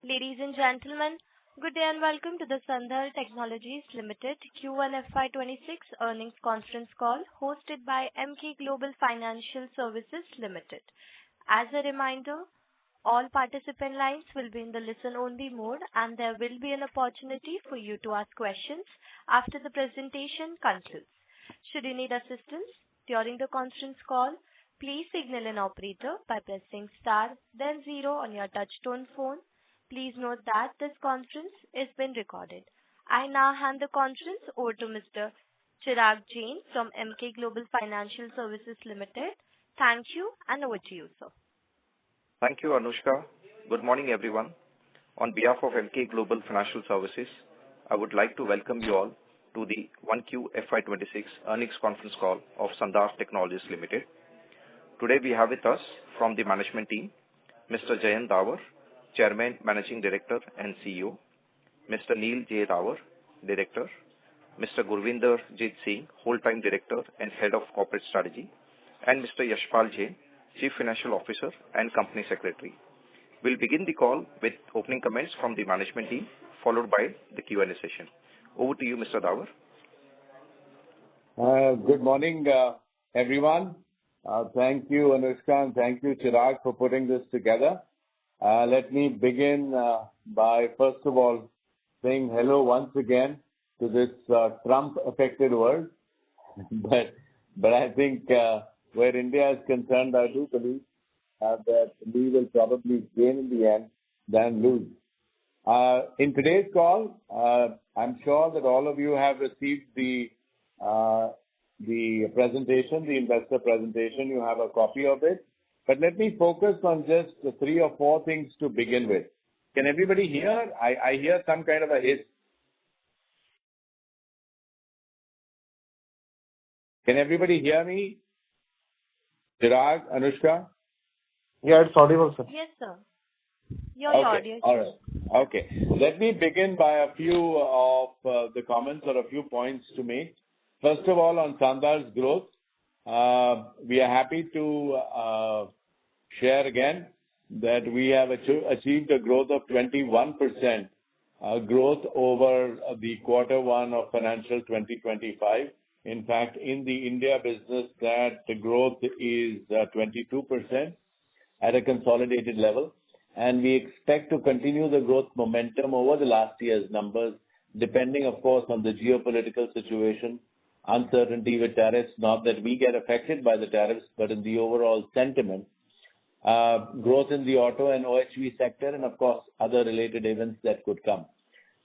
Ladies and gentlemen, good day and welcome to the Sandhar Technologies Limited Q1 FY26 earnings conference call hosted by Emkay Global Financial Services Limited. As a reminder, all participant lines will be in the listen-only mode, and there will be an opportunity for you to ask questions after the presentation concludes. Should you need assistance during the conference call, please signal an operator by pressing star, then zero on your touch-tone phone. Please note that this conference is being recorded. I now hand the conference over to Mr. Chirag Jain from Emkay Global Financial Services Limited. Thank you, and over to you, sir. Thank you, Anushka. Good morning, everyone. On behalf of Emkay Global Financial Services, I would like to welcome you all to the 1Q FY26 earnings conference call of Sandhar Technologies Limited. Today we have with us from the management team, Mr. Jayant Davar, Chairman, Managing Director and CEO, Mr. Neil J. Davar, Director, Mr. Gurvinder Jit Singh, Whole-Time Director and Head of Corporate Strategy, and Mr. Yashpal Jain, Chief Financial Officer and Company Secretary. We'll begin the call with opening comments from the management team, followed by the Q&A session. Over to you, Mr. Davar. Good morning, everyone. Thank you, Anushka, and thank you, Chirag, for putting this together. Let me begin by, first of all, saying hello once again to this Trump-affected world. but I think where India is concerned, I do believe that we will probably gain in the end than lose. In today's call, I'm sure that all of you have received the presentation, the investor presentation. You have a copy of it. But let me focus on just 3 or 4 things to begin with. Can everybody hear? I hear some kind of a hiss. Can everybody hear me? Chirag, Anushka? Yeah, it's audible, sir. Yes, sir. Your audio. All right. Okay. Let me begin by a few of the comments or a few points to make. First of all, on Sandhar's growth, we are happy to share again that we have achieved a growth of 21% growth over the quarter one of financial 2025. In fact, in the India business, that the growth is 22% at a consolidated level. And we expect to continue the growth momentum over the last year's numbers, depending, of course, on the geopolitical situation, uncertainty with tariffs, not that we get affected by the tariffs, but in the overall sentiment, growth in the auto and OHV sector, and of course, other related events that could come.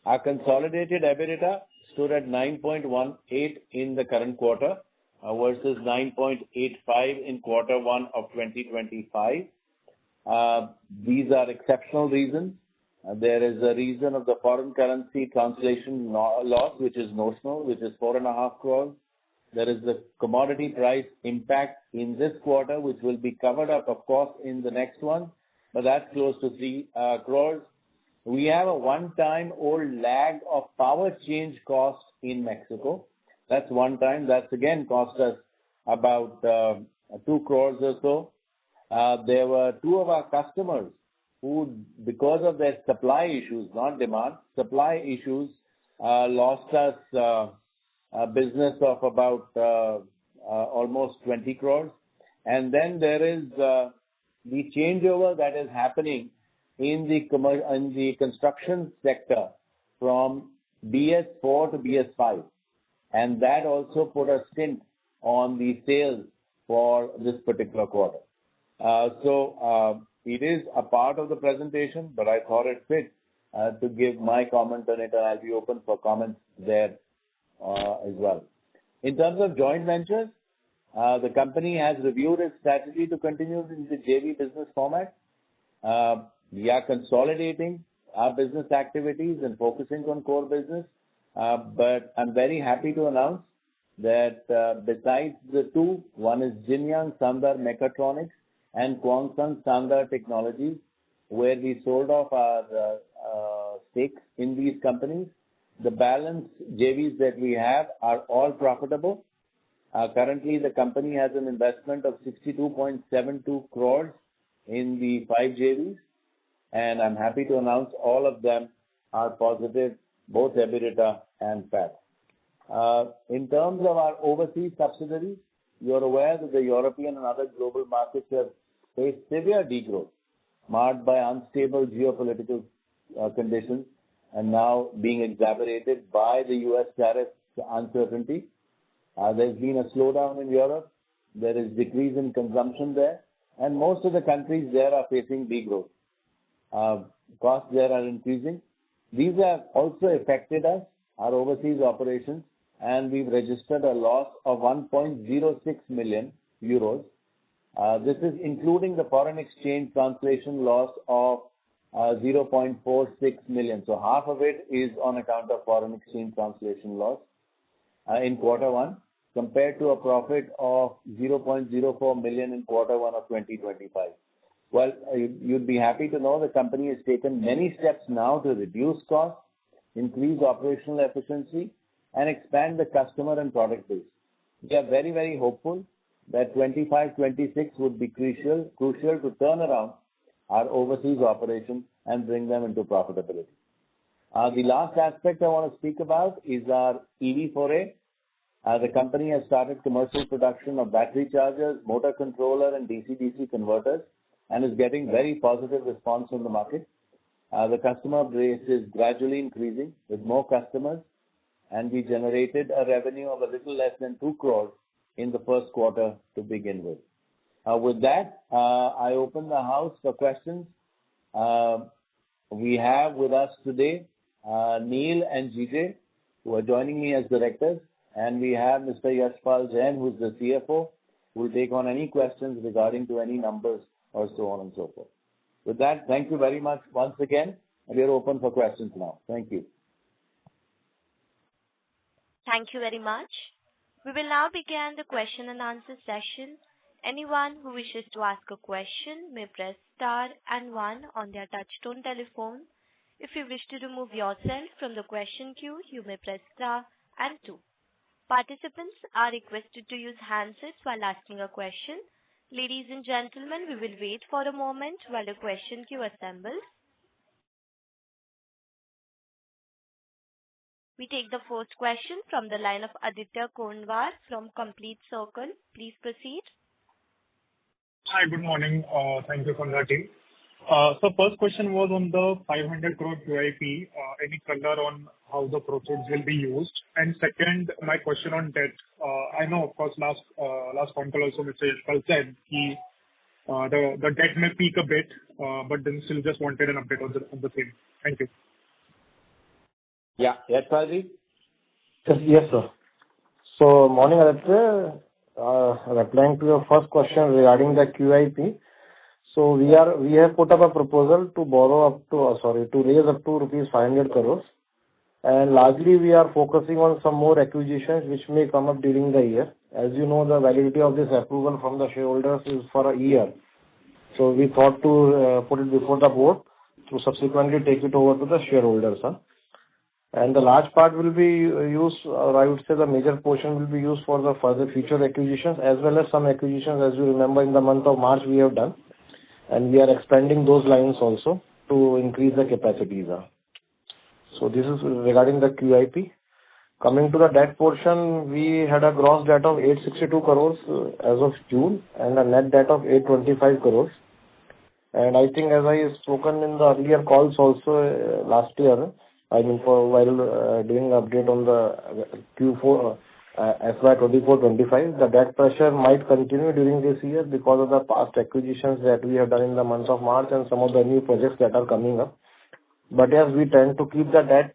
Our consolidated EBITDA stood at 9.18 in the current quarter versus 9.85 in quarter one of 2025. These are exceptional reasons. There is a reason of the foreign currency translation loss, which is notional, which is 4.5 crores. There is the commodity price impact in this quarter, which will be covered up, of course, in the next one, but that's close to 3 crores. We have a one-time old lag of power change cost in Mexico. That's one time. That's again cost us about 2 crores or so. There were 2 of our customers who, because of their supply issues, not demand, supply issues, lost us a business of about almost 20 crores. And then there is the changeover that is happening in the construction sector from BS4 to BS5. And that also put a stint on the sales for this particular quarter. It is a part of the presentation, but I thought it fit to give my comment on it, and I'll be open for comments there as well. In terms of joint ventures, the company has reviewed its strategy to continue in the JV business format. We are consolidating our business activities and focusing on core business. But I'm very happy to announce that besides the 2, one is Jinyang Sandhar Mechatronics and Concall Sandhar Technologies, where we sold off our stakes in these companies. The balance JVs that we have are all profitable. Currently, the company has an investment of 62.72 crores in the 5 JVs. and I'm happy to announce all of them are positive, both EBITDA and PAT. In terms of our overseas subsidiaries, you're aware that the European and other global markets have faced severe degrowth, marked by unstable geopolitical conditions and now being exacerbated by the U.S. tariff uncertainty. There's been a slowdown in Europe. There is decrease in consumption there, and most of the countries there are facing degrowth. Costs there are increasing. These have also affected us, our overseas operations, and we've registered a loss of 1.06 million euros. This is including the foreign exchange translation loss of 0.46 million. So half of it is on account of foreign exchange translation loss in quarter one, compared to a profit of 0.04 million in quarter one of 2025. Well, you'd be happy to know the company has taken many steps now to reduce costs, increase operational efficiency, and expand the customer and product base. We are very, very hopeful that 25-26 would be crucial to turn around our overseas operations and bring them into profitability. The last aspect I want to speak about is our EV foray. The company has started commercial production of battery chargers, motor controller, and DC-DC converters, and is getting very positive response from the market. The customer base is gradually increasing with more customers, and we generated a revenue of a little less than 2 crores in the first quarter to begin with. With that, I open the house for questions. We have with us today Neil and GJ, who are joining me as directors, and we have Mr. Yashpal Jain, who is the CFO, who will take on any questions regarding to any numbers or so on and so forth. With that, thank you very much once again, and we are open for questions now. Thank you. Thank you very much. We will now begin the question and answer session. Anyone who wishes to ask a question may press star and 1 on their touchtone telephone. If you wish to remove yourself from the question queue, you may press star and 2. Participants are requested to use handsets while asking a question. Ladies and gentlemen, we will wait for a moment while the question queue assembles. We take the first question from the line of Aditya Kondwar from Complete Circle. Please proceed. Hi, good morning. Thank you for that. So first question was on the 500 crore QIP. Any color on how the proceeds will be used? And second, my question on debt. I know, of course, last Concall also Mr. Yashpal said the debt may peak a bit, but then still just wanted an update on the same. Thank you. Yeah, Yashpalji? Yes, sir. So, morning, Aditya. Replying to your first question regarding the QIP. So, we have put up a proposal to raise up to rupees 500 crores. And largely, we are focusing on some more acquisitions which may come up during the year. As you know, the validity of this approval from the shareholders is for a year. So, we thought to put it before the board to subsequently take it over to the shareholders. And the large part will be used, or I would say the major portion will be used for the further future acquisitions, as well as some acquisitions, as you remember, in the month of March we have done. And we are expanding those lines also to increase the capacities. So this is regarding the QIP. Coming to the debt portion, we had a gross debt of 862 crores as of June and a net debt of 825 crores. And I think as I spoken in the earlier calls also last year, I mean while doing an update on the Q4 FY 24-25, the debt pressure might continue during this year because of the past acquisitions that we have done in the month of March and some of the new projects that are coming up. But yes, we tend to keep the debt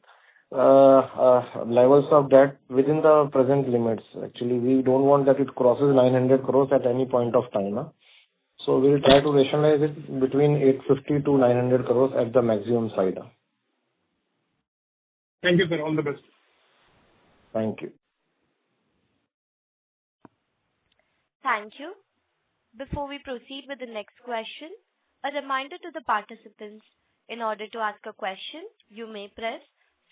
levels of debt within the present limits. Actually, we don't want that it crosses 900 crores at any point of time. So we'll try to rationalize it between 850 to 900 crores at the maximum side. Thank you, sir. All the best. Thank you. Thank you. Before we proceed with the next question, a reminder to the participants, in order to ask a question, you may press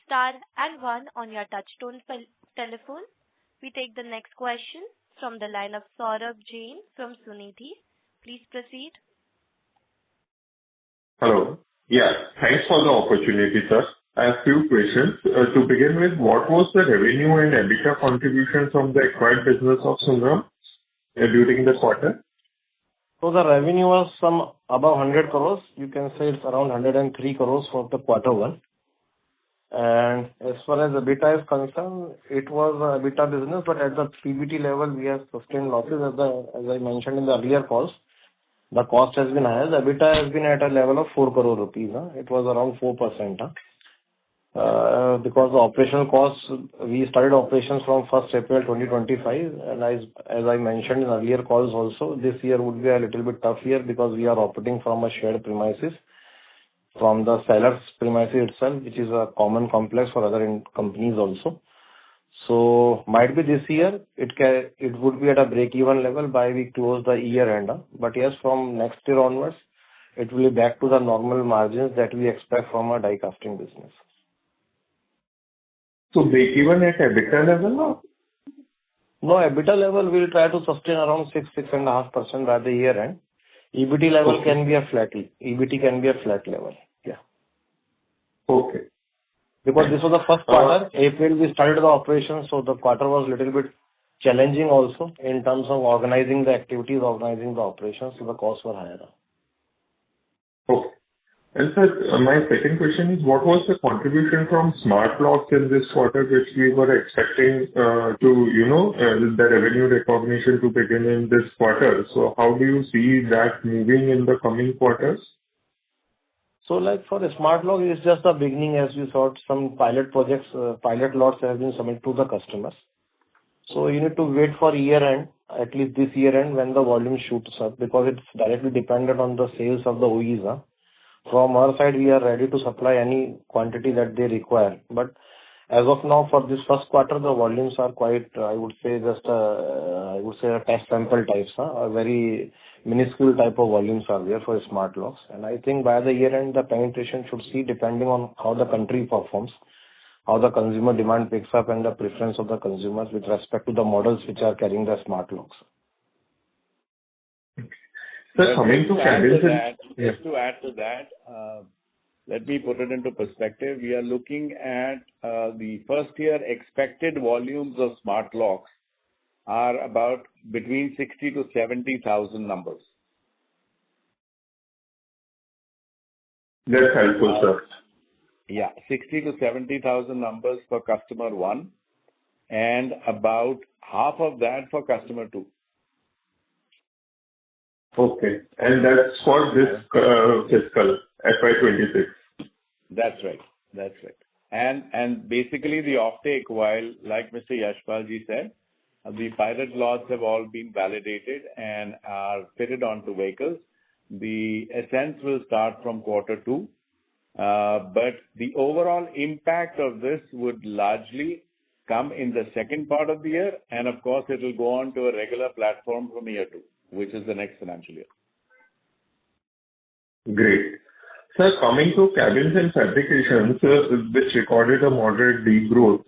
star and 1 on your touchtone telephone. We take the next question from the line of Saurabh Jain from Sunidhi. Please proceed. Hello. Yeah, thanks for the opportunity, sir. I have few questions. To begin with, what was the revenue and EBITDA contribution from the acquired business of Sundaram during the quarter? So the revenue was some above 100 crores. You can say it's around 103 crores for the quarter one. And as far as EBITDA is concerned, it was a EBITDA business, but at the PBT level, we have sustained losses. As I mentioned in the earlier calls, the cost has been higher. The EBITDA has been at a level of 4 crore rupees. It was around 4%. Because the operational costs, we started operations from 1st April 2025, and as I mentioned in earlier calls also, this year would be a little bit tough year because we are operating from a shared premises from the seller's premises itself, which is a common complex for other companies also. So might be this year it would be at a break-even level by we close the year end. But yes, from next year onwards, it will be back to the normal margins that we expect from a die casting business. So break even at EBITDA level or? No, EBITDA level we'll try to sustain around 6.5% by the year end. EBT level can be a flat. EBT can be a flat level. Yeah. Okay. Because this was the first quarter. April we started the operation, so the quarter was a little bit challenging also in terms of organizing the activities, organizing the operations, so the costs were higher. Okay. And sir, my second question is, what was the contribution from smart locks in this quarter, which we were expecting the revenue recognition to begin in this quarter? So how do you see that moving in the coming quarters? So like for the smart lock, it's just the beginning as we saw some pilot projects, pilot lots have been submitted to the customers. So you need to wait for year end, at least this year end, when the volume shoots up, because it's directly dependent on the sales of the OEs. From our side, we are ready to supply any quantity that they require. But as of now, for this first quarter, the volumes are quite, I would say, a test sample types. A very minuscule type of volumes are there for smart locks. And I think by the year end, the penetration should see, depending on how the country performs, how the consumer demand picks up and the preference of the consumers with respect to the models which are carrying the smart locks. Sir, coming to cabins, just to add to that, let me put it into perspective. We are looking at the first year expected volumes of smart locks are about between 60 to 70,000 numbers. That's helpful, sir. Yeah, 60 to 70,000 numbers for customer one, and about half of that for customer two. Okay. And that's for this fiscal FY26. That's right. That's right. And basically the offtake, while like Mr. Yashpalji said, the pilot lots have all been validated and are fitted onto vehicles. The ascents will start from quarter two, but the overall impact of this would largely come in the second part of the year, and of course it will go on to a regular platform from year two, which is the next financial year. Great. Sir, coming to cabins and fabrications, which recorded a moderate degrowth.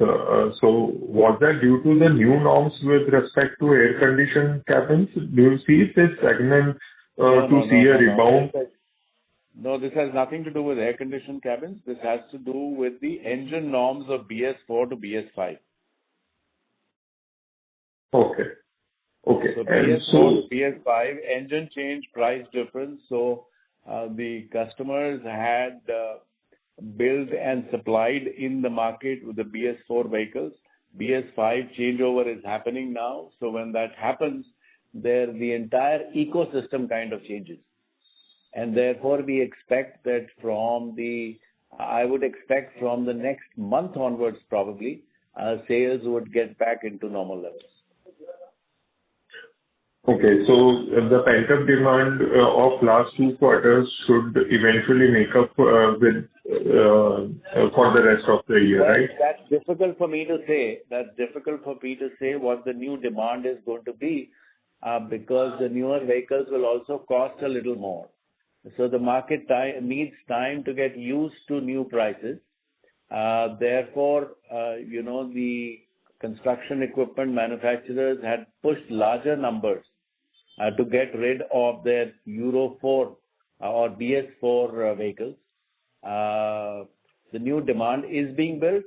So was that due to the new norms with respect to air-conditioned cabins? Do you see this segment see a rebound? No, this has nothing to do with air-conditioned cabins. This has to do with the engine norms of BS4 to BS5. Okay. Okay. So BS4 to BS5, engine change, price difference. So the customers had built and supplied in the market with the BS4 vehicles. BS5 changeover is happening now. So when that happens, the entire ecosystem kind of changes. And therefore, we expect that I would expect from the next month onwards, probably, sales would get back into normal levels. Okay, so the pent-up demand of last 2 quarters should eventually make up for the rest of the year, right? That's difficult for me to say. That's difficult for me to say what the new demand is going to be, because the newer vehicles will also cost a little more. So the market needs time to get used to new prices. Therefore, the construction equipment manufacturers had pushed larger numbers to get rid of their Euro 4 or BS4 vehicles. the new demand is being built.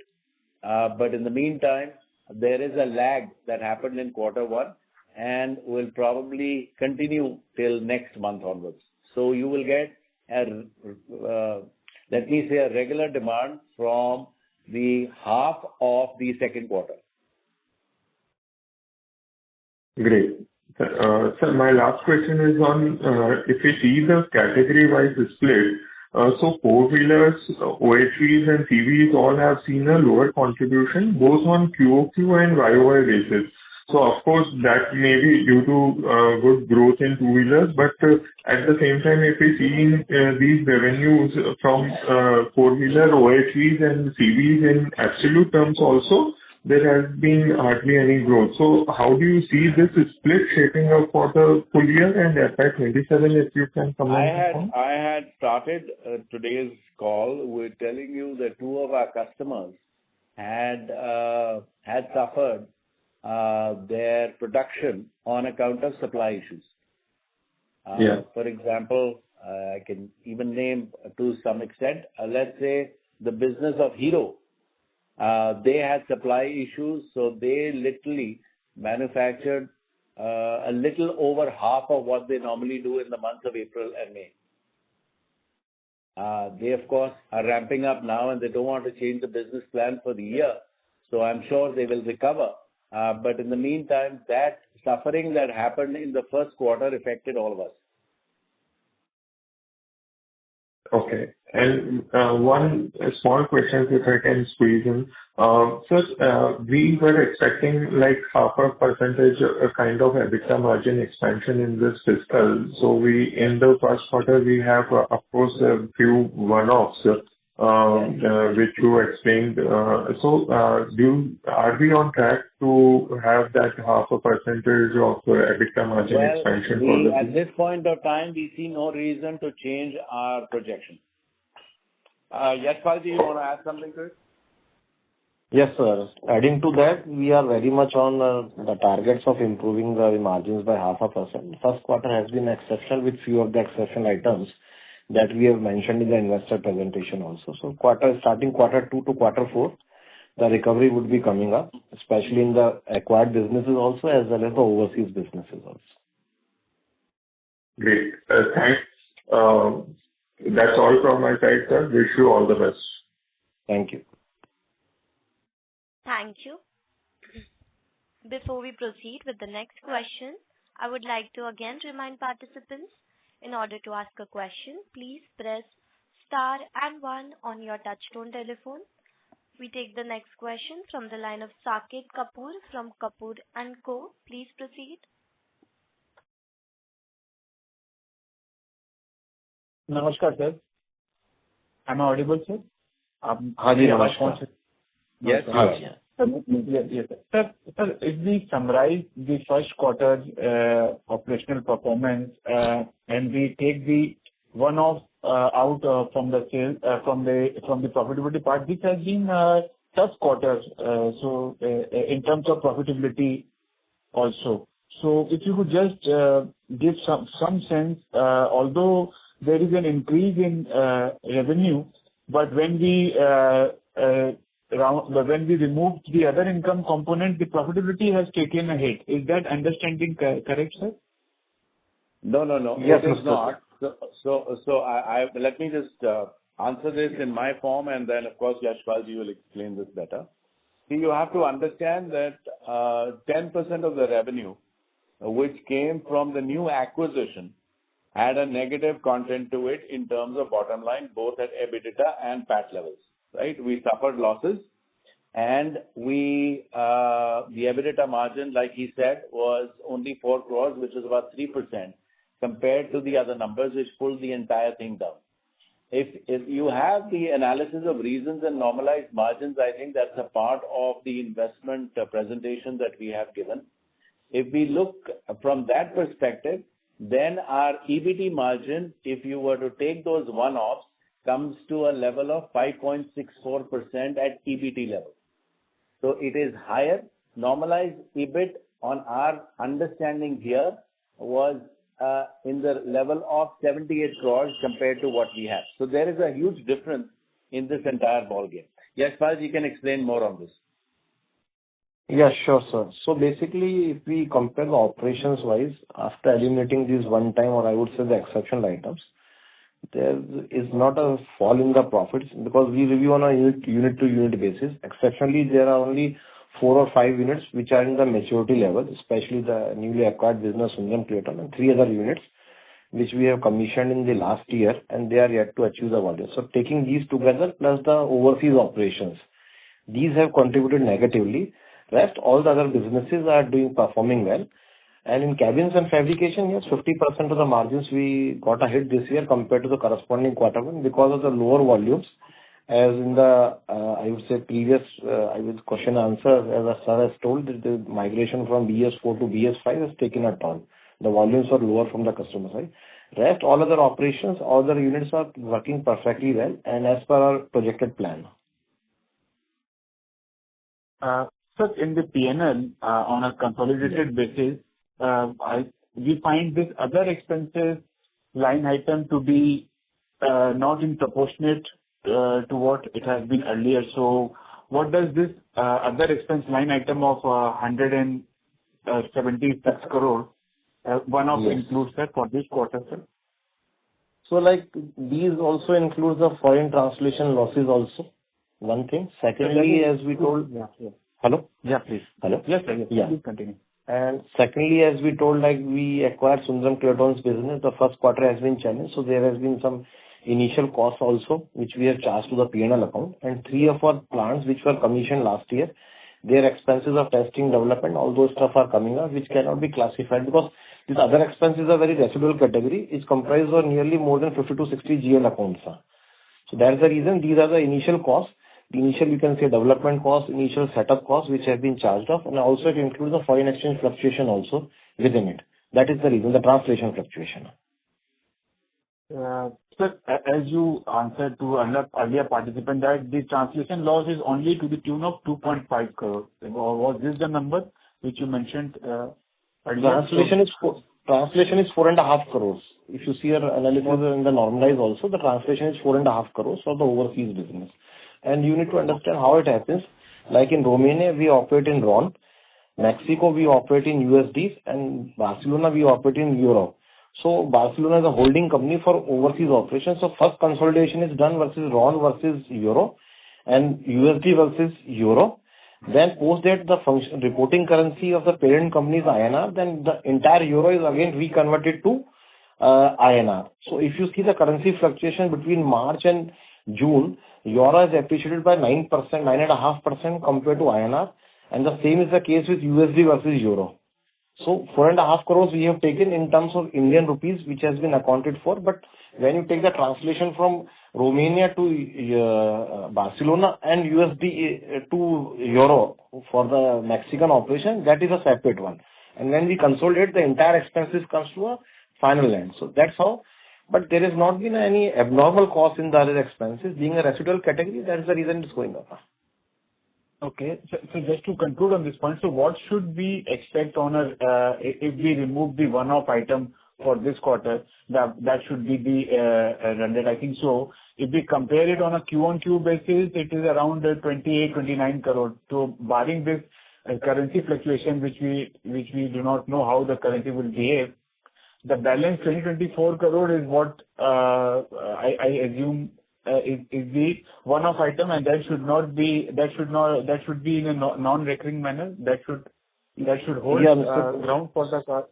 But in the meantime, there is a lag that happened in quarter one and will probably continue till next month onwards. So you will get let me say a regular demand from the half of the second quarter. Great. Sir, my last question is on if you see the category-wise split, so four-wheelers, OHVs and CVs all have seen a lower contribution, both on QOQ and YOY basis. So of course, that may be due to good growth in two-wheelers, but at the same time, if we see these revenues from four-wheeler, OHVs and CVs in absolute terms also, there has been hardly any growth. So how do you see this split shaping up for the full year and FY27, if you can comment? I had started today's call with telling you that two of our customers had suffered their production on account of supply issues. For example, I can even name to some extent, let's say the business of Hero. They had supply issues, so they literally manufactured a little over half of what they normally do in the months of April and May. They, of course, are ramping up now and they don't want to change the business plan for the year. So I'm sure they will recover. But in the meantime, that suffering that happened in the first quarter affected all of us. Okay. And one small question, if I can squeeze in. Sir, we were expecting like 0.5% kind of EBITDA margin expansion in this fiscal. So in the first quarter, we have, of course, a few one-offs, which you explained. So are we on track to have that 0.5% of EBITDA margin expansion for the at this point of time, we see no reason to change our projection. Yashpal, do you want to add something to it? Yes, sir. Adding to that, we are very much on the targets of improving the margins by 0.5%. First quarter has been exceptional with few of the exceptional items that we have mentioned in the investor presentation also. So starting quarter 2 to quarter 4, the recovery would be coming up, especially in the acquired businesses also, as well as the overseas businesses also. Great. Thanks. That's all from my side, sir. Wish you all the best. Thank you. Thank you. Before we proceed with the next question, I would like to again remind participants, in order to ask a question, please press star and 1 on your touchtone telephone. We take the next question from the line of Saket Kapoor from Kapoor & Co. Please proceed. Namaskar, sir. Am I audible, sir? Namaskar. Yes. Yes. Sir, if we summarize the first quarter operational performance and we take the one-off out from the sales from the profitability part, this has been a tough quarter. So in terms of profitability also. So if you could just give some sense, although there is an increase in revenue, but when we removed the other income component, the profitability has taken a hit. Is that understanding correct, sir? No. Yes, it is not. So let me just answer this in my form, and then of course Yashpalji will explain this better. See, you have to understand that 10% of the revenue, which came from the new acquisition, had a negative content to it in terms of bottom line, both at EBITDA and PAT levels. Right? We suffered losses, and the EBITDA margin, like he said, was only 4 crores, which is about 3%, compared to the other numbers, which pulled the entire thing down. If you have the analysis of reasons and normalized margins, I think that's a part of the investment presentation that we have given. If we look from that perspective, then our EBT margin, if you were to take those one-offs, comes to a level of 5.64% at EBT level. So it is higher. Normalized EBIT on our understanding here was in the level of 78 crores compared to what we have. So there is a huge difference in this entire ballgame. Yes, Raj, you can explain more on this. Yeah, sure, sir. So basically, if we compare the operations wise, after eliminating these one time, or I would say the exceptional items, there is not a fall in the profits because we review on a unit to unit basis. Exceptionally, there are only 4 or 5 units which are in the maturity level, especially the newly acquired business Sundram Clayton, and 3 other units which we have commissioned in the last year, and they are yet to achieve the volume. So taking these together plus the overseas operations, these have contributed negatively. Rest, all the other businesses are performing well. And in cabins and fabrication, yes, 50% of the margins we got a hit this year compared to the corresponding quarter one because of the lower volumes. As in the, I would say previous, question answer, as sir has told, that the migration from BS4 to BS5 has taken a toll. The volumes are lower from the customer side. Rest, all other operations, all other units are working perfectly well and as per our projected plan. Sir, in the P&L, on a consolidated basis, we find this other expenses line item to be not in proportionate to what it has been earlier. So what does this other expense line item of 176 crore one-off include, sir, for this quarter, sir? So like these also includes the foreign translation losses also, one thing. Secondly, as we told... Hello? Yeah, please. Hello? Yes, sir. Yeah. Please continue. And secondly, as we told, like we acquired Sundram Clayton's business, the first quarter has been challenged, so there has been some initial costs also, which we have charged to the P&L account. And 3 of our plants, which were commissioned last year, their expenses of testing, development, all those stuff are coming up, which cannot be classified because these other expenses are very residual category. It's comprised of nearly more than 50 to 60 GL accounts. So that's the reason these are the initial costs. The initial, you can say, development costs, initial setup costs, which have been charged off, and also it includes the foreign exchange fluctuation also within it. That is the reason, the translation fluctuation. Sir, as you answered to earlier participant, that the translation loss is only to the tune of 2.5 crore. Or was this the number which you mentioned earlier? Translation is 4.5 crores. If you see our analysis in the normalized also, the translation is 4.5 crores for the overseas business. And you need to understand how it happens. Like in Romania, we operate in RON. Mexico, we operate in USD. And Barcelona, we operate in Euro. So Barcelona is a holding company for overseas operations. So first consolidation is done versus RON versus Euro and USD versus Euro. Then post that the reporting currency of the parent company is INR. Then the entire Euro is again reconverted to INR. So if you see the currency fluctuation between March and June, Euro is appreciated by 9%, 9.5% compared to INR, and the same is the case with USD versus Euro. So 4.5 crores we have taken in terms of Indian rupees, which has been accounted for. But when you take the translation from Romania to Barcelona and USD to Euro for the Mexican operation, that is a separate one. And when we consolidate, the entire expenses comes to a final end. So that's how. But there has not been any abnormal cost in the other expenses. Being a residual category, that's the reason it's going up. Okay. So just to conclude on this point, so what should we expect on if we remove the one-off item for this quarter, that should be the run rate, I think so. If we compare it on a Q-on-Q basis, it is around 28-29 crore. So barring this currency fluctuation, which we do not know how the currency will behave, the balance 20-24 crore is what I assume is the one-off item, and that should be in a non-recurring manner. That should hold ground for the car.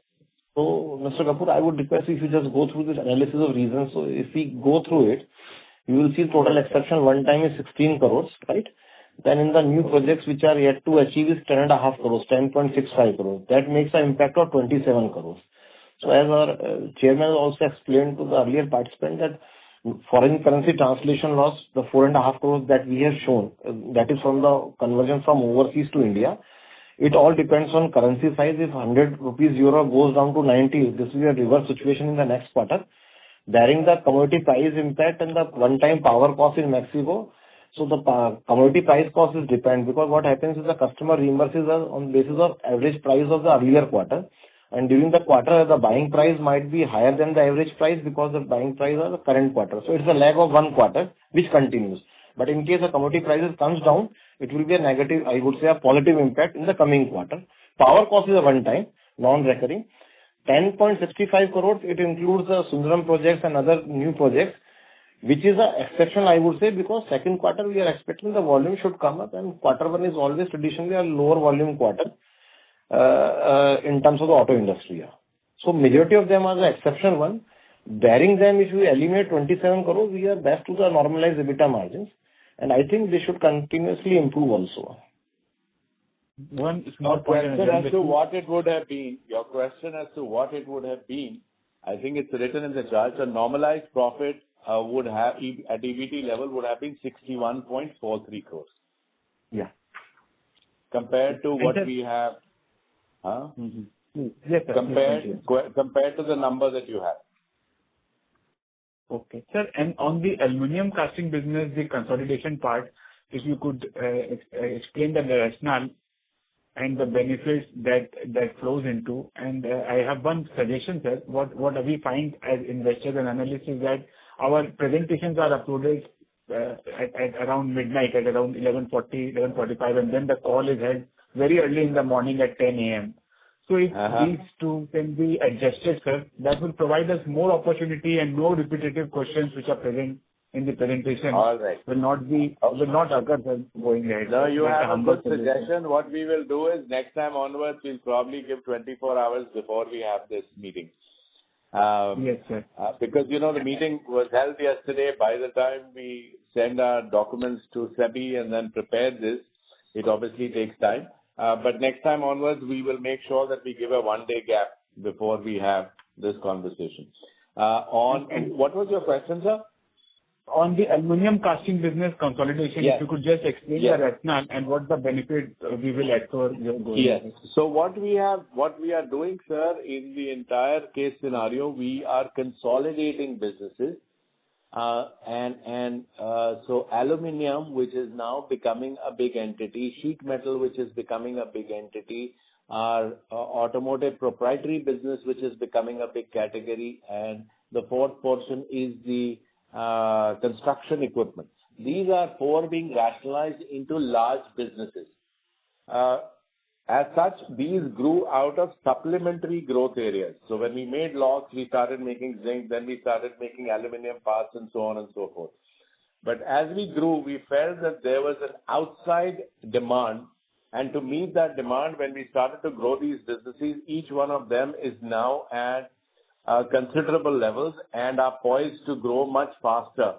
So, Mr. Kapoor, I would request if you just go through this analysis of reasons. So, if we go through it, you will see total exception one time is 16 crores, right? Then in the new projects which are yet to achieve is 10.5 crores, 10.65 crores. That makes an impact of 27 crores. So, as our chairman also explained to the earlier participant that foreign currency translation loss, the 4.5 crores that we have shown, that is from the conversion from overseas to India. It all depends on currency size. If 100 rupees euro goes down to 90, this will be a reverse situation in the next quarter. Bearing the commodity price impact and the one-time power cost in Mexico, so the commodity price cost is depend because what happens is the customer reimburses us on basis of average price of the earlier quarter. And during the quarter, the buying price might be higher than the average price because the buying price of the current quarter. So it's a lag of one quarter which continues. But in case the commodity prices comes down, it will be a negative, I would say a positive impact in the coming quarter. Power cost is a one-time, non-recurring. 10.65 crores, it includes the Sundaram projects and other new projects, which is an exception, I would say, because second quarter we are expecting the volume should come up, and quarter one is always traditionally a lower volume quarter in terms of the auto industry. So majority of them are the exception one. Bearing them, if we eliminate 27 crores, we are back to the normalized EBITDA margins, and I think they should continuously improve also. One small point as to what it would have been. Your question as to what it would have been, I think it's written in the chart. So normalized profit would have at EBT level would have been 61.43 crores. Yeah. Compared to what we have. Yes, sir. Compared to the number that you have. Okay. Sir, and on the aluminum casting business, the consolidation part, if you could explain the rationale and the benefits that flows into. And I have one suggestion, sir. What we find as investors and analysts is that our presentations are uploaded at around midnight, at around 11:40, 11:45, and then the call is held very early in the morning at 10 a.m. So if these two can be adjusted, sir, that will provide us more opportunity and no repetitive questions which are present in the presentation. All right. Will not occur, sir, going ahead. No, you have a good suggestion. What we will do is next time onwards, we'll probably give 24 hours before we have this meeting. Yes, sir. Because, the meeting was held yesterday. By the time we send our documents to SEBI and then prepare this, it obviously takes time. But next time onwards, we will make sure that we give a one-day gap before we have this conversation. What was your question, sir? On the aluminum casting business consolidation, if you could just explain the rationale and what the benefit we will accrue going. Yes. So what we are doing, sir, in the entire case scenario, we are consolidating businesses. So aluminum, which is now becoming a big entity, sheet metal, which is becoming a big entity, our automotive proprietary business, which is becoming a big category, and the fourth portion is the construction equipment. These are four being rationalized into large businesses. As such, these grew out of supplementary growth areas. So when we made locks, we started making zinc, then we started making aluminum parts and so on and so forth. But as we grew, we felt that there was an outside demand, and to meet that demand, when we started to grow these businesses, each one of them is now at considerable levels and are poised to grow much faster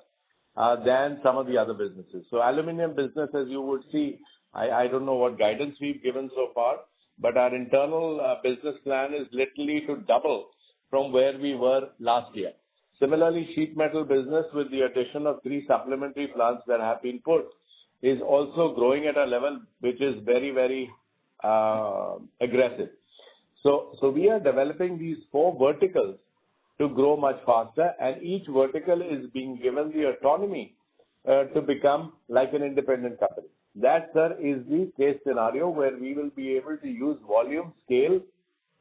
than some of the other businesses. So aluminum business, as you would see, I don't know what guidance we've given so far, but our internal business plan is literally to double from where we were last year. Similarly, sheet metal business, with the addition of 3 supplementary plants that have been put, is also growing at a level which is very, very aggressive. So we are developing these 4 verticals to grow much faster, and each vertical is being given the autonomy to become like an independent company. That, sir, is the case scenario where we will be able to use volume, scale,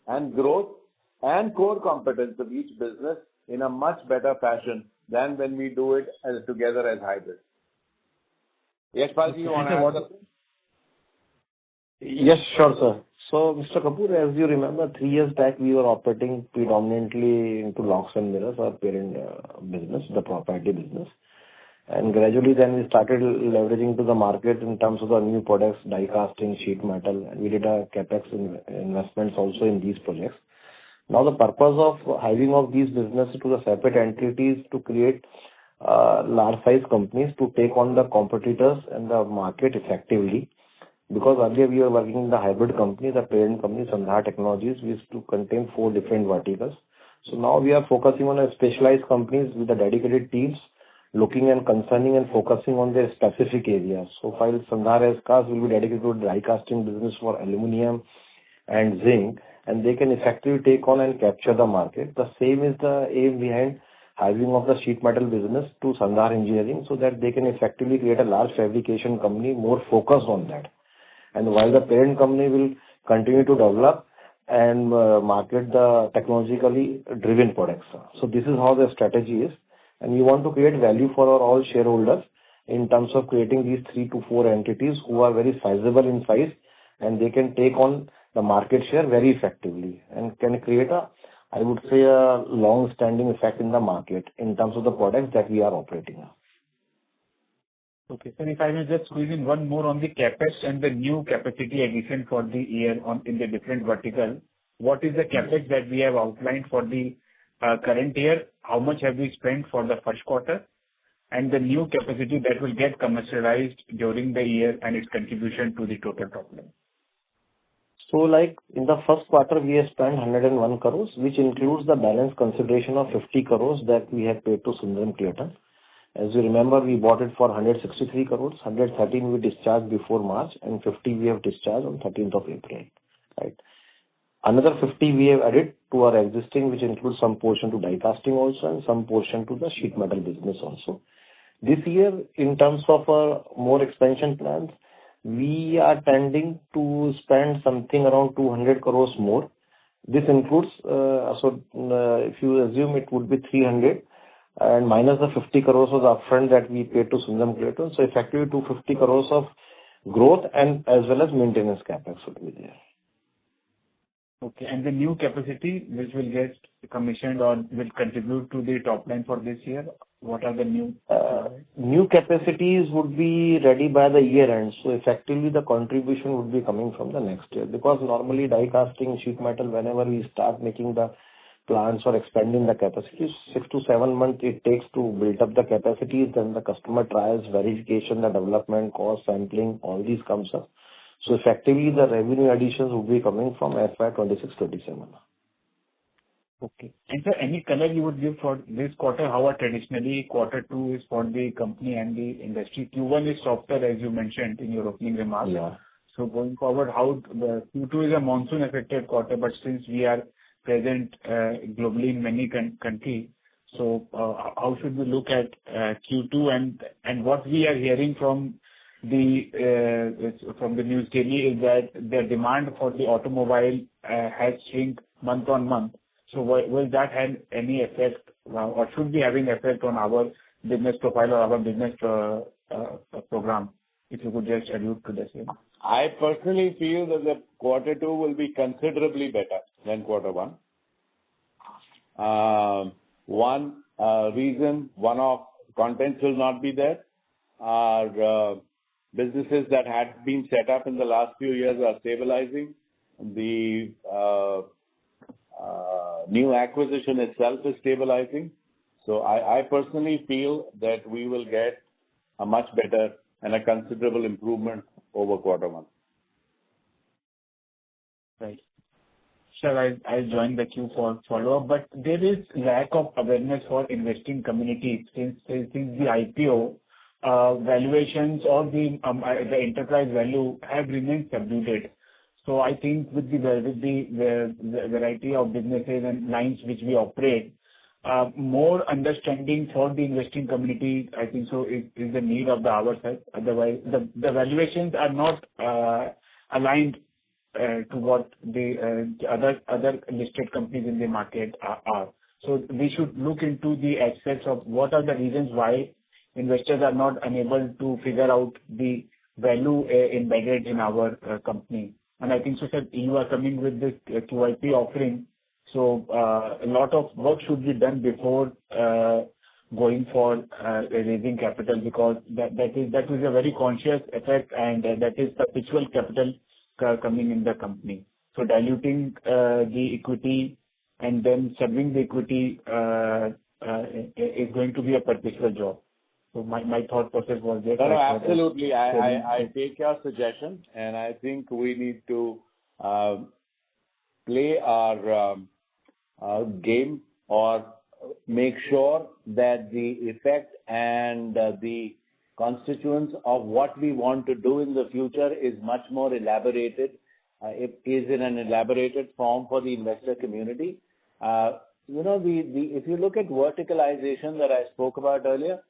and growth and core competence of each business in a much better fashion than when we do it together as hybrids. Yes, Palji, you want to add something? Yes, sure, sir. So, Mr. Kapoor, as you remember, 3 years back, we were operating predominantly into locks and mirrors, our parent business, the proprietary business. And gradually then we started leveraging to the market in terms of the new products, die casting, sheet metal, and we did a capex investments also in these projects. Now the purpose of hiving of these businesses to the separate entities to create large size companies to take on the competitors and the market effectively. Because earlier we were working in the hybrid company, the parent company, Sandhar Technologies, we used to contain 4 different verticals. So now we are focusing on a specialized companies with the dedicated teams, looking and concerning and focusing on their specific areas. So while Sandhar as cast will be dedicated to die casting business for aluminum and zinc, and they can effectively take on and capture the market. The same is the aim behind hiving of the sheet metal business to Sandhar Engineering, so that they can effectively create a large fabrication company more focused on that. And while the parent company will continue to develop and market the technologically driven products. So this is how the strategy is. And we want to create value for our all shareholders in terms of creating these 3 to 4 entities who are very sizable in size, and they can take on the market share very effectively and can create I would say, a long-standing effect in the market in terms of the products that we are operating on. Okay. Sir, if I may just squeeze in one more on the CapEx and the new capacity addition for the year in the different vertical. What is the CapEx that we have outlined for the current year? How much have we spent for the first quarter? And the new capacity that will get commercialized during the year and its contribution to the total top line. So like in the first quarter, we have spent 101 crores, which includes the balance consideration of 50 crores that we have paid to Sundaram Clayton. As you remember, we bought it for 163 crores, 113 we discharged before March, and 50 we have discharged on 13th of April. Right. Another 50 we have added to our existing, which includes some portion to die casting also and some portion to the sheet metal business also. This year, in terms of more expansion plans, we are tending to spend something around 200 crores more. This includes, if you assume it would be 300 and minus the 50 crores was upfront that we paid to Sundaram Clayton. So effectively 250 crores of growth and as well as maintenance capex would be there. Okay. And the new capacity which will get commissioned or will contribute to the top line for this year, what are the new? New capacities would be ready by the year end. So effectively the contribution would be coming from the next year, because normally die casting, sheet metal, whenever we start making the plants or expanding the capacities, 6 to 7 months it takes to build up the capacities. Then the customer trials, verification, the development, cost, sampling, all these comes up. So effectively the revenue additions will be coming from FY 26-27. Okay. And sir, any color you would give for this quarter? How are traditionally quarter two is for the company and the industry? Q1 is softer, as you mentioned in your opening remarks. Yeah. So going forward, how the Q2 is a monsoon affected quarter, but since we are present globally in many countries, so how should we look at Q2 and what we are hearing from the news daily is that the demand for the automobile has shrunk month on month. So will that have any effect or should be having effect on our business profile or our business program? If you could just allude to the same. I personally feel that the quarter two will be considerably better than quarter one. One reason, one-off contents will not be there. Our businesses that had been set up in the last few years are stabilizing. The new acquisition itself is stabilizing. So I personally feel that we will get a much better and a considerable improvement over quarter one. Right. Sir, I'll join the queue for follow-up, but there is lack of awareness for investing community since the IPO. Valuations or the enterprise value have remained subdued. So I think with the variety of businesses and lines which we operate, more understanding for the investing community, I think so is the need of the hour, sir. Otherwise, the valuations are not aligned to what the other listed companies in the market are. So we should look into the aspects of what are the reasons why investors are not unable to figure out the value embedded in our company. And I think so, sir, you are coming with this QIP offering. So a lot of work should be done before going for raising capital, because that is a very conscious effect, and that is perpetual capital coming in the company. So diluting the equity and then serving the equity is going to be a perpetual job. So my thought process was there. No, absolutely. I take your suggestion, and I think we need to play our game or make sure that the effect and the constituents of what we want to do in the future is much more elaborated. It is in an elaborated form for the investor community. If you look at verticalization that I spoke about earlier,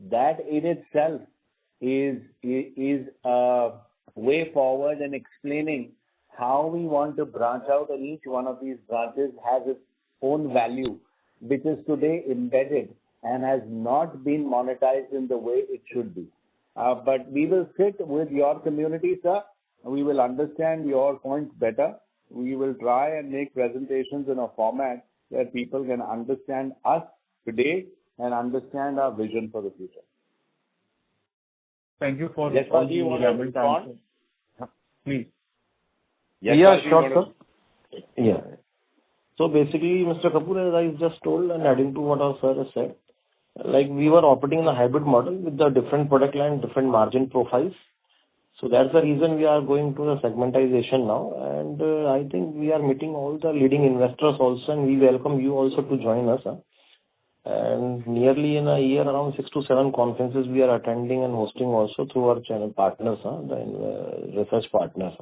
that in itself is a way forward in explaining how we want to branch out, and each one of these branches has its own value, which is today embedded and has not been monetized in the way it should be. But we will sit with your community, sir. We will understand your points better. We will try and make presentations in a format where people can understand us today and understand our vision for the future. Thank you for Yes, all the you want to elaborate respond? answers. Please. Yes, Yeah, Rajiv, sure, you sir. want Yeah. So basically, Mr. Kapoor, as I just told and adding to what our sir has said, like we were operating in a hybrid model with the different product line, different margin profiles. So that's the reason we are going to the segmentization now. And I think we are meeting all the leading investors also, and we welcome you also to join us. And nearly in a year, around 6 to 7 conferences we are attending and hosting also through our channel partners, the research partners.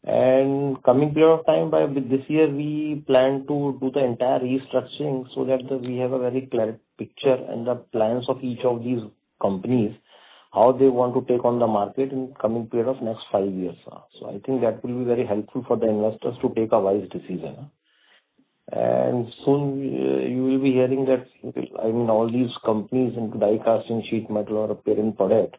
And coming period of time, by this year, we plan to do the entire restructuring so that we have a very clear picture and the plans of each of these companies, how they want to take on the market in coming period of next 5 years. So I think that will be very helpful for the investors to take a wise decision. And soon you will be hearing that, I mean, all these companies into die casting, sheet metal or a parent product,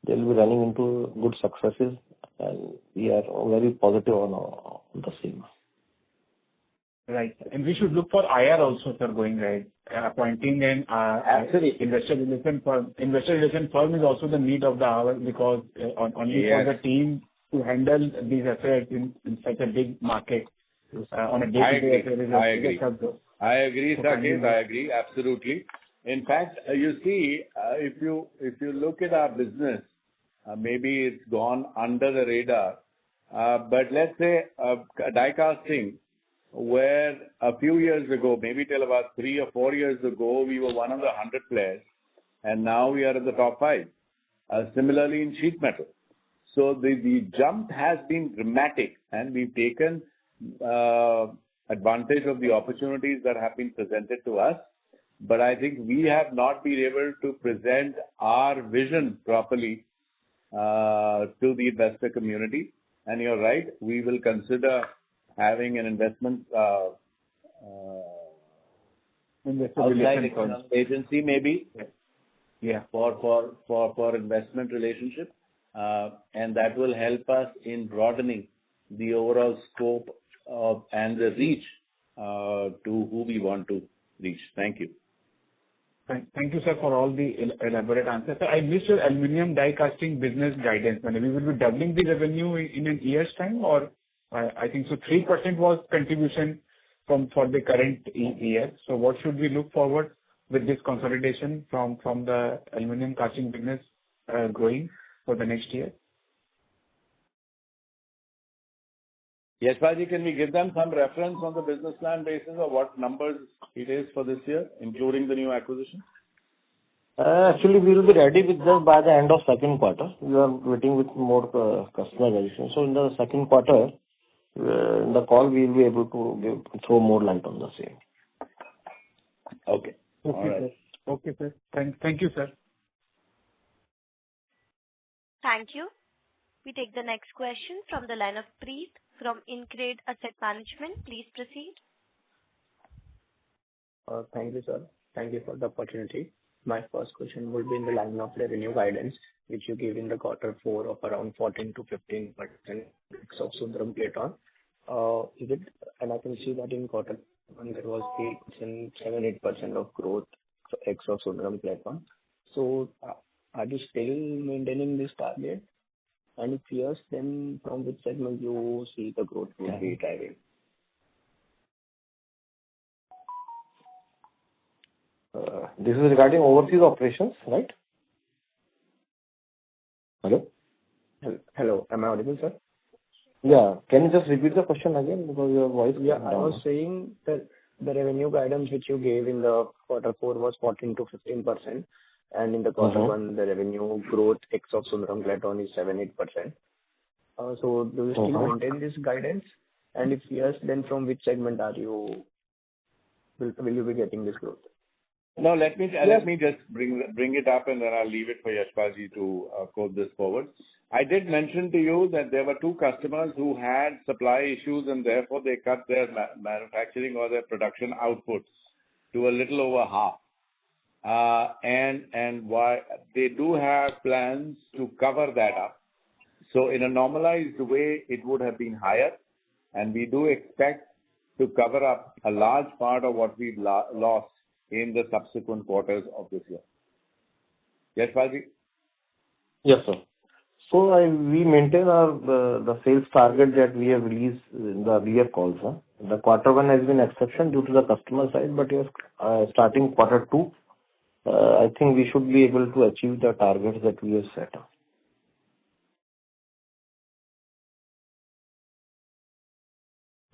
they will be running into good successes, and we are very positive on the same. Right. And we should look for IR also, sir, going ahead. Appointing an Absolutely. investor relation firm. Investor relation firm is also the need of the hour because only for the team to handle these assets in such a big market on a day-to-day basis. I agree, Saket. I agree. Absolutely. In fact, you see, if you look at our business, maybe it's gone under the radar. But let's say die casting, where a few years ago, maybe till about 3 or 4 years ago, we were one of the 100 players, and now we are in the top 5. Similarly in sheet metal. So the jump has been dramatic, and we've taken advantage of the opportunities that have been presented to us. But I think we have not been able to present our vision properly to the investor community. And you're right, we will consider having an investment outside external agency maybe for investment relationship, and that will help us in broadening the overall scope and the reach to who we want to reach. Thank you. Thank you, sir, for all the elaborate answers. Sir, I missed your aluminum die casting business guidance. We will be doubling the revenue in a year's time, or I think so 3% was contribution for the current year. So what should we look forward with this consolidation from the aluminum casting business growing for the next year? Yes, Baji, can we give them some reference on the business plan basis of what numbers it is for this year, including the new acquisition? Actually, we will be ready with this by the end of second quarter. We are waiting with more customer registration. So in the second quarter, in the call, we will be able to throw more light on the same. Okay. Okay, all right. Sir. Okay, sir. Thank you, sir. Thank you. We take the next question from the line of Preet from Incred Asset Management. Please proceed. Thank you, sir. Thank you for the opportunity. My first question will be in the line of the revenue guidance, which you gave in the quarter 4 of around 14 to 15% of Sundram Platon. Is it, and I can see that in quarter 1 there was 7-8% of growth ex of Sundram Platon. So are you still maintaining this target? And if yes, then from which segment you see the growth will be driving? This is regarding overseas operations, right? Hello? Hello, am I audible, sir? Yeah. Can you just repeat the question again because your voice? Yeah, I was saying that the revenue guidance which you gave in the quarter 4 was 14 to 15%, and in the quarter 1 the revenue growth ex of Sundram Platon is 7-8%. So do you still maintain this guidance? And if yes, then from which segment will you be getting this growth? No, let me just bring it up, and then I'll leave it for Yashpalji to quote this forward. I did mention to you that there were 2 customers who had supply issues, and therefore they cut their manufacturing or their production output to a little over half. and why they do have plans to cover that up. So in a normalized way, it would have been higher, and we do expect to cover up a large part of what we've lost in the subsequent quarters of this year. Yes, Valji? Yes, sir. So we maintain the sales target that we have released in the earlier calls. The quarter one has been exception due to the customer side, but yes, starting quarter two, I think we should be able to achieve the targets that we have set.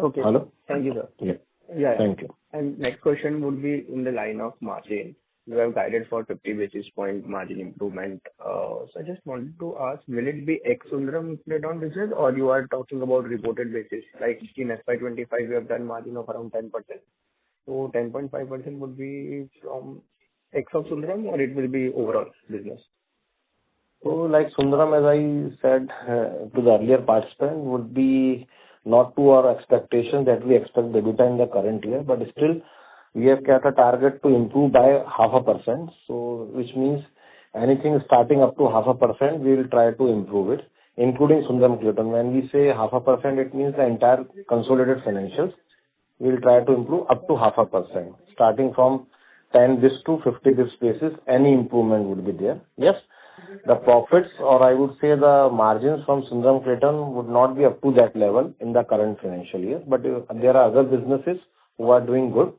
Okay. Hello? Thank you, sir. Yeah. Yeah. Thank you. And next question would be in the line of margin. You have guided for 50 basis point margin improvement. So I just wanted to ask, will it be ex Sundaram play-down business, or you are talking about reported basis? Like in FY25, we have done margin of around 10%. So 10.5% would be from ex of Sundaram, or it will be overall business? So like Sundaram, as I said to the earlier participant, would be not to our expectation that we expect the EBITDA in the current year, but still we have kept a target to improve by 0.5%. So which means anything starting up to 0.5%, we will try to improve it, including Sundaram Clayton. When we say 0.5%, it means the entire consolidated financials. We will try to improve up to 0.5%, starting from 10 bis to 50 bis basis. Any improvement would be there. Yes, the profits, or I would say the margins from Sundaram Clayton would not be up to that level in the current financial year, but there are other businesses who are doing good.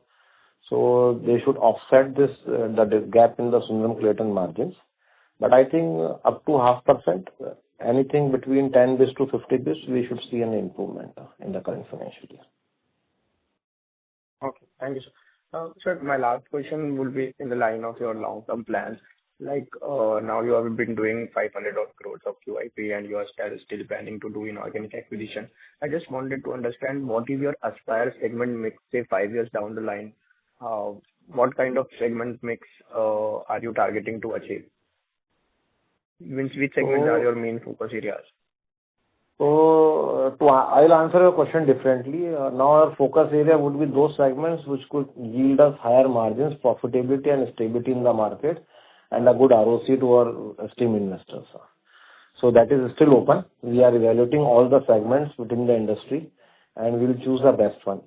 So they should offset this the gap in the Sundaram Clayton margins. But I think up to 0.5%, anything between 10 bis to 50 bis, we should see an improvement in the current financial year. Okay. Thank you, sir. Sir, my last question will be in the line of your long-term plans. Like now you have been doing 500 odd crores of QIP, and you are still planning to do inorganic acquisition. I just wanted to understand what is your aspire segment mix, say 5 years down the line. What kind of segment mix are you targeting to achieve? Which segments are your main focus areas? So I'll answer your question differently. Now our focus area would be those segments which could yield us higher margins, profitability and stability in the market, and a good ROC to our esteemed investors. So that is still open. We are evaluating all the segments within the industry, and we will choose the best one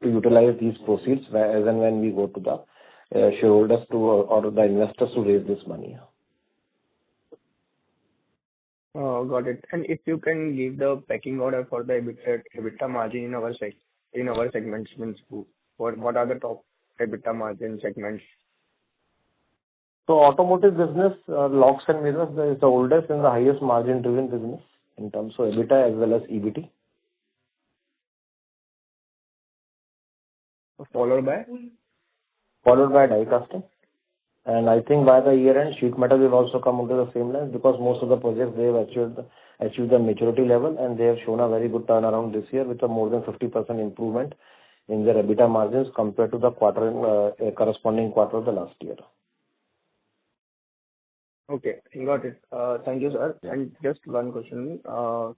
to utilize these proceeds as and when we go to the shareholders or the investors to raise this money. Got it. And if you can give the pecking order for the EBITDA margin in our segments, means what are the top EBITDA margin segments? So automotive business, locks and mirrors, is the oldest and the highest margin driven business in terms of EBITDA as well as EBT. Followed by? Followed by die casting. And I think by the year end, sheet metal will also come under the same line, because most of the projects they have achieved the maturity level, and they have shown a very good turnaround this year with a more than 50% improvement in their EBITDA margins compared to the corresponding quarter of the last year. Okay, got it. Thank you, sir. And just one question.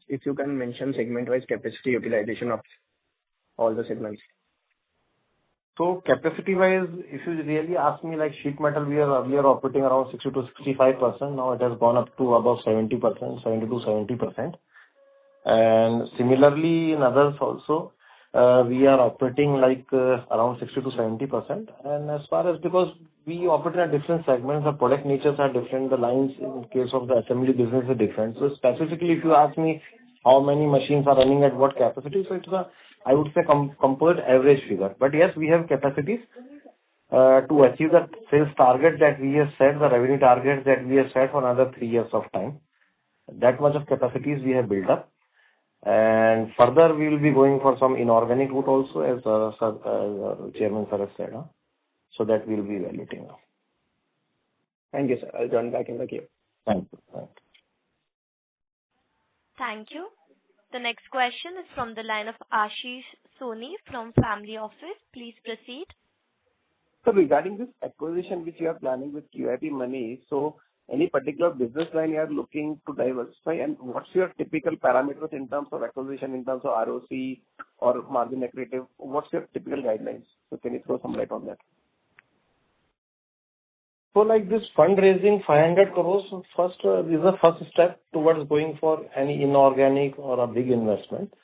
If you can mention segment-wise capacity utilization of all the segments. So capacity-wise, if you really ask me, like sheet metal, we are earlier operating around 60 to 65%. Now it has gone up to about 70%, 70 to 70%. And similarly, in others also, we are operating like around 60 to 70%. And as far as, because we operate in different segments, the product natures are different, the lines in case of the assembly business are different. So specifically, if you ask me how many machines are running at what capacity, so it's I would say compared average figure. But yes, we have capacities to achieve the sales target that we have set, the revenue target that we have set for another 3 years of time. That much of capacities we have built up. And further, we will be going for some inorganic route also, as Chairman Sir has said. So that we will be evaluating. Thank you, sir. I'll join back in the queue. Thank you. Thank you. Thank you. The next question is from the line of Ashish Soni from Family Office. Please proceed. So regarding this acquisition which you are planning with QIP money, so any particular business line you are looking to diversify, and what's your typical parameters in terms of acquisition, in terms of ROC or margin accretive? What's your typical guidelines? So can you throw some light on that? So like this fundraising 500 crores, first is the first step towards going for any inorganic or a big investment.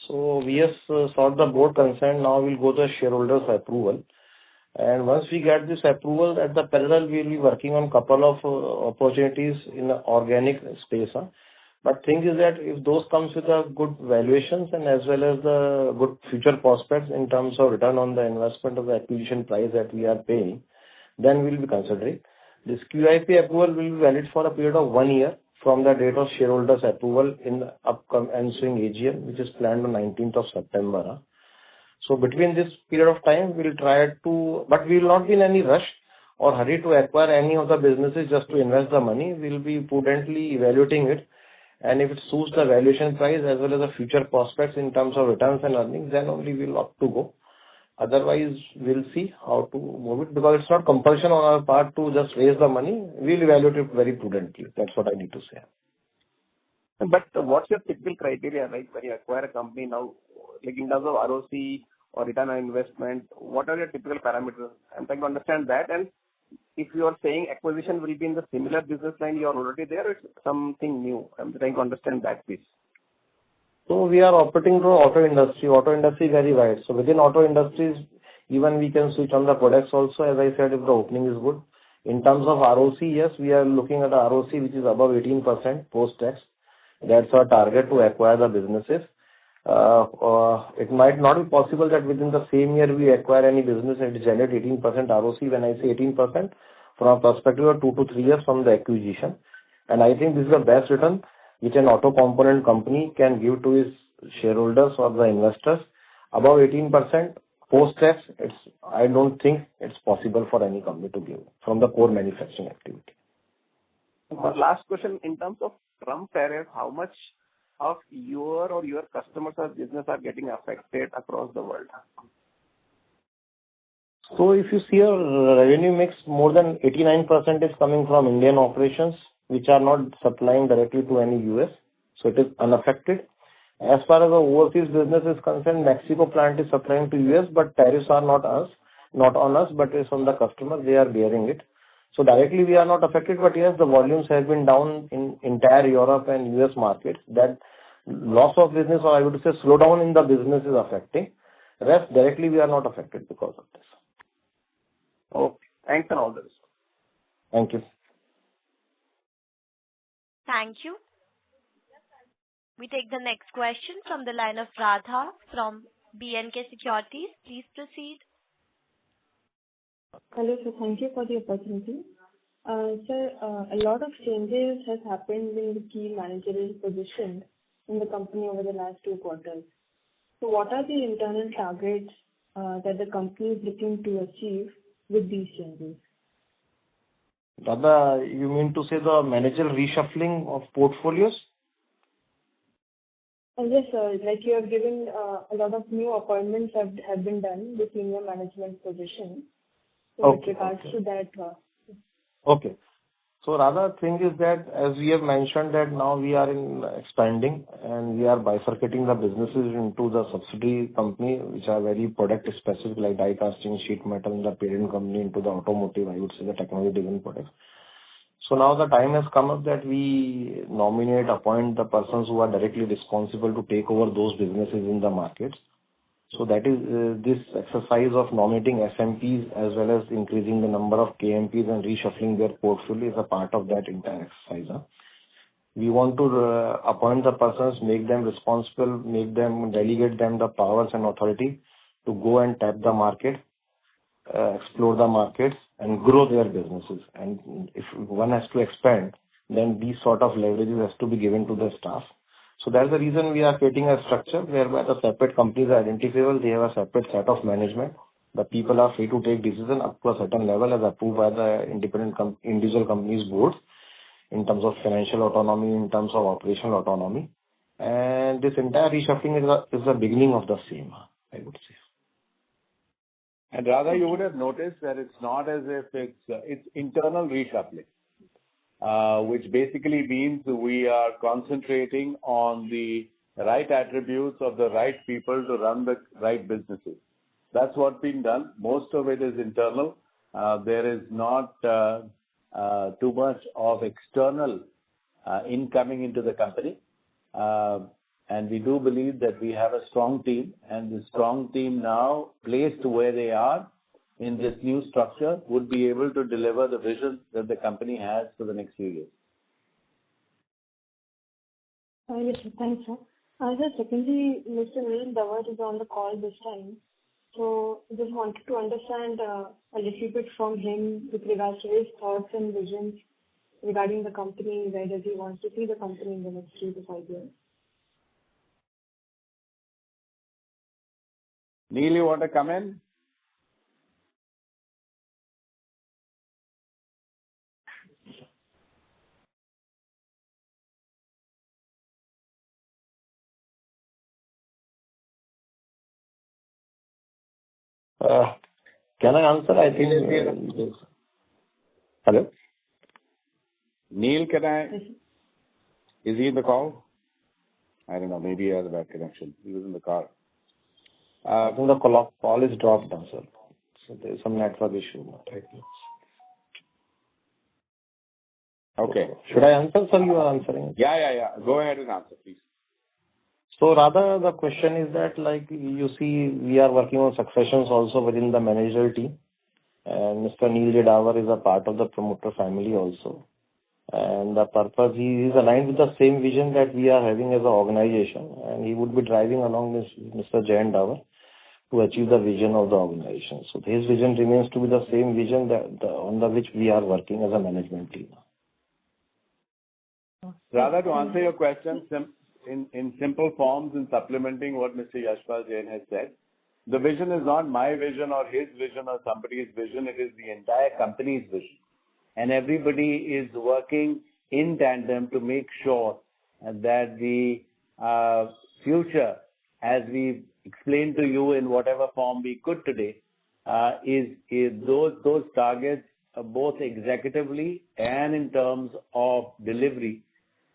So we have sought the board consent. Now we'll go to shareholders approval. And once we get this approval, at the parallel, we'll be working on couple of opportunities in the organic space. But thing is that if those comes with a good valuations and as well as the good future prospects in terms of return on the investment of the acquisition price that we are paying, then we'll be considering. This QIP approval will be valid for a period of 1 year from the date of shareholders approval in the upcoming ensuing AGM, which is planned on 19th of September. So between this period of time, we'll try to, but we will not be in any rush or hurry to acquire any of the businesses just to invest the money. We'll be prudently evaluating it. And if it suits the valuation price as well as the future prospects in terms of returns and earnings, then only we'll opt to go. Otherwise, we'll see how to move it because it's not compulsion on our part to just raise the money. We'll evaluate it very prudently. That's what I need to say. But what's your typical criteria, right, when you acquire a company now, like in terms of ROC or return on investment, what are your typical parameters? I'm trying to understand that. And if you are saying acquisition will be in the similar business line you are already there, it's something new. I'm trying to understand that piece. So we are operating through auto industry. Auto industry very wide. So within auto industries, even we can switch on the products also, as I said, if the opening is good. In terms of ROC, yes, we are looking at a ROC which is above 18% post-tax. That's our target to acquire the businesses. It might not be possible that within the same year we acquire any business and generate 18% ROC. When I say 18%, from a perspective of 2 to 3 years from the acquisition. And I think this is the best return which an auto component company can give to its shareholders or the investors. Above 18% post-tax, I don't think it's possible for any company to give from the core manufacturing activity. Last question, in terms of Trump tariff, how much of your or your customers or business are getting affected across the world? So if you see a revenue mix, more than 89% is coming from Indian operations, which are not supplying directly to any US. So it is unaffected. As far as the overseas business is concerned, Mexico plant is supplying to US, but tariffs are not on us, but it's on the customer. They are bearing it. So directly we are not affected, but yes, the volumes have been down in entire Europe and US markets. That loss of business, or I would say slowdown in the business is affecting. Rest directly we are not affected because of this. Okay. Thanks and all this. Thank you. Thank you. We take the next question from the line of Radha from BNK Securities. Please proceed. Hello, sir. Thank you for the opportunity. Sir, a lot of changes has happened in the key managerial position in the company over the last 2 quarters. So what are the internal targets that the company is looking to achieve with these changes? Radha, you mean to say the managerial reshuffling of portfolios? Yes, sir. Like you have given a lot of new appointments have been done with senior management position. So with regards to that. Okay. So Radha, thing is that as we have mentioned that now we are expanding and we are bifurcating the businesses into the subsidiary company which are very product specific like die casting, sheet metal, and the parent company into the automotive, I would say the technology driven products. So now the time has come up that we appoint the persons who are directly responsible to take over those businesses in the markets. So that is this exercise of nominating SMPs as well as increasing the number of KMPs and reshuffling their portfolio is a part of that entire exercise. We want to appoint the persons, make them responsible, delegate them the powers and authority to go and tap the market, explore the markets and grow their businesses. And if one has to expand, then these sort of leverages has to be given to the staff. So that's the reason we are creating a structure whereby the separate companies are identifiable. They have a separate set of management. The people are free to take decision up to a certain level as approved by the individual companies boards in terms of financial autonomy, in terms of operational autonomy. And this entire reshuffling is the beginning of the same, I would say. And rather, you would have noticed that it's not as if it's internal reshuffling. Which basically means we are concentrating on the right attributes of the right people to run the right businesses. That's what's been done. Most of it is internal. there is not too much of external incoming into the company. And we do believe that we have a strong team, and the strong team now placed where they are in this new structure would be able to deliver the vision that the company has for the next few years. Yes, sir. Thanks, sir. Sir, secondly, Mr. Neil Dawar is on the call this time. So just wanted to understand a little bit from him with regards to his thoughts and visions regarding the company. Where does he want to see the company in the next 3 to 5 years? Neil, you want to come in? Can I answer? I think. Hello? Neil, is he in the call? I don't know. Maybe he has a bad connection. He was in the car. I think the call is dropped now, sir. So there is some network issue. Okay. Should I answer, sir? You are answering. Yeah. Go ahead and answer, please. So rather the question is that, like you see, we are working on successions also within the managerial team. And Mr. Neil Dawar is a part of the promoter family also. And the purpose, he is aligned with the same vision that we are having as an organization. And he would be driving along with Mr. Jayan Dawar to achieve the vision of the organization. So his vision remains to be the same vision on which we are working as a management team. Rather, to answer your question in simple forms and supplementing what Mr. Yashpal Jain has said, the vision is not my vision or his vision or somebody's vision. It is the entire company's vision. And everybody is working in tandem to make sure that the future, as we explained to you in whatever form we could today, is those targets, both executively and in terms of delivery,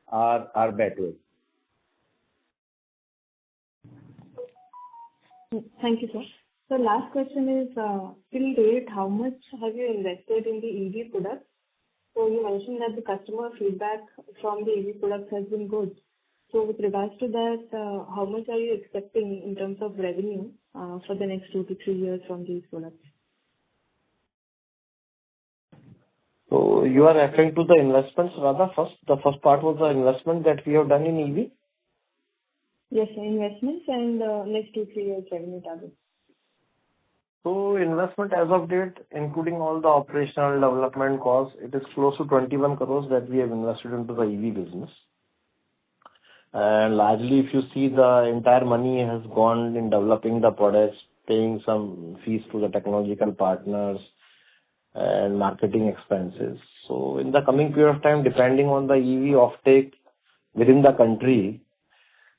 are met with. Thank you, sir. So last question is, till date, how much have you invested in the EV products? So you mentioned that the customer feedback from the EV products has been good. So with regards to that, how much are you expecting in terms of revenue for the next 2 to 3 years from these products? So you are referring to the investments rather first. The first part was the investment that we have done in EV? Yes, sir, investments and next 2 to 3 years revenue targets. So investment as of date, including all the operational development costs, it is close to 21 crores that we have invested into the EV business. And largely, if you see, the entire money has gone in developing the products, paying some fees to the technological partners, and marketing expenses. So in the coming period of time, depending on the EV offtake within the country,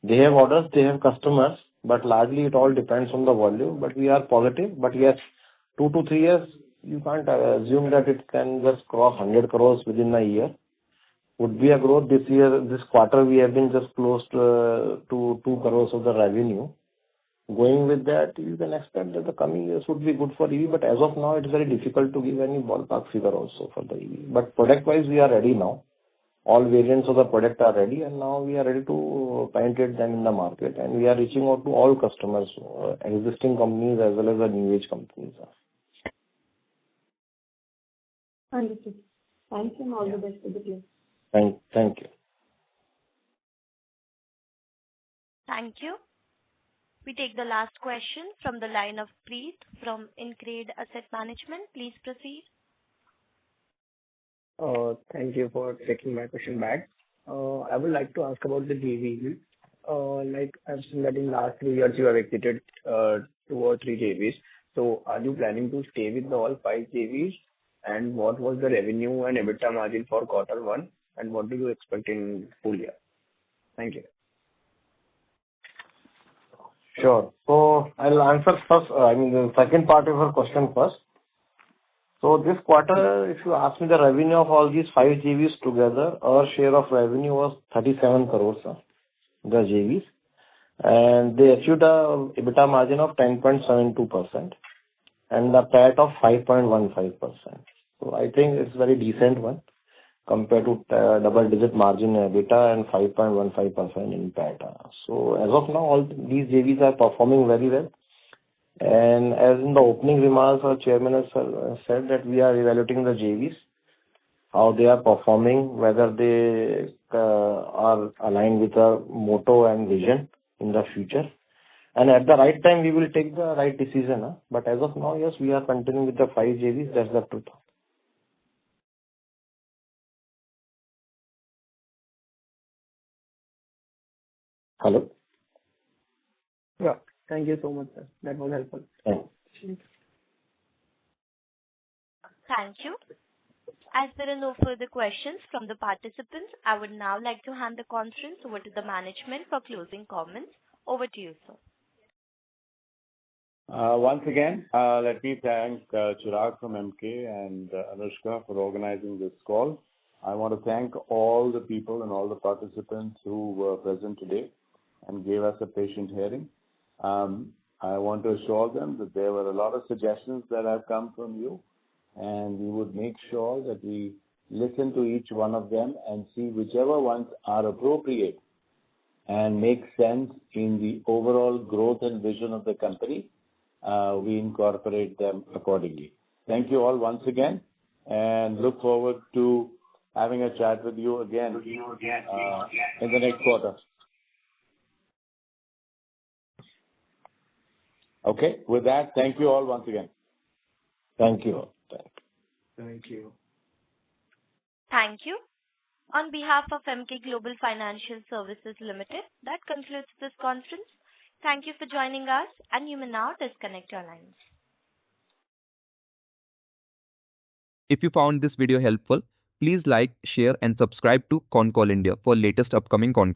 they have orders, they have customers, but largely it all depends on the volume. But we are positive. But yes, 2 to 3 years, you can't assume that it can just cross 100 crores within a year. Would be a growth this year. This quarter, we have been just close to 2 crores of the revenue. Going with that, you can expect that the coming years would be good for EV. But as of now, it's very difficult to give any ballpark figure also for the EV. But product-wise, we are ready now. All variants of the product are ready, and now we are ready to penetrate them in the market. And we are reaching out to all customers, existing companies as well as the new age companies. Understood. Thanks and all the best to the team. Thank you. Thank you. We take the last question from the line of Preet from Incred Asset Management. Please proceed. Thank you for taking my question back. I would like to ask about the JVs. Like I've seen that in last 3 years you have exited 2 or 3 JVs. So are you planning to stay with all 5 JVs? And what was the revenue and EBITDA margin for Q1? And what do you expect in full year? Thank you. Sure. So I'll answer first, the second part of your question first. So this quarter, if you ask me the revenue of all these 5 JVs together, our share of revenue was 37 crores, the JVs. And they achieved a EBITDA margin of 10.72%. and the PAT of 5.15%. So I think it's very decent one compared to double-digit margin in EBITDA and 5.15% in PAT. So as of now, all these JVs are performing very well. And as in the opening remarks, our chairman has said that we are evaluating the JVs, how they are performing, whether they are aligned with our motto and vision in the future. And at the right time, we will take the right decision. But as of now, yes, we are continuing with the 5 JVs. That's the truth. Hello? Yeah. Thank you so much, sir. That was helpful. Thanks. Thank you. As there are no further questions from the participants, I would now like to hand the conference over to the management for closing comments. Over to you, sir. Once again, let me thank Chirag from MK and Anushka for organizing this call. I want to thank all the people and all the participants who were present today and gave us a patient hearing. I want to assure them that there were a lot of suggestions that have come from you, and we would make sure that we listen to each one of them and see whichever ones are appropriate and make sense in the overall growth and vision of the company. We incorporate them accordingly. Thank you all once again, and look forward to having a chat with you again in the next quarter. Okay, with that, thank you all once again. Thank you. Thank you. Thank you. On behalf of MK Global Financial Services Limited, that concludes this conference. Thank you for joining us, and you may now disconnect your lines. If you found this video helpful, please like, share and subscribe to Concall India for latest upcoming Concall.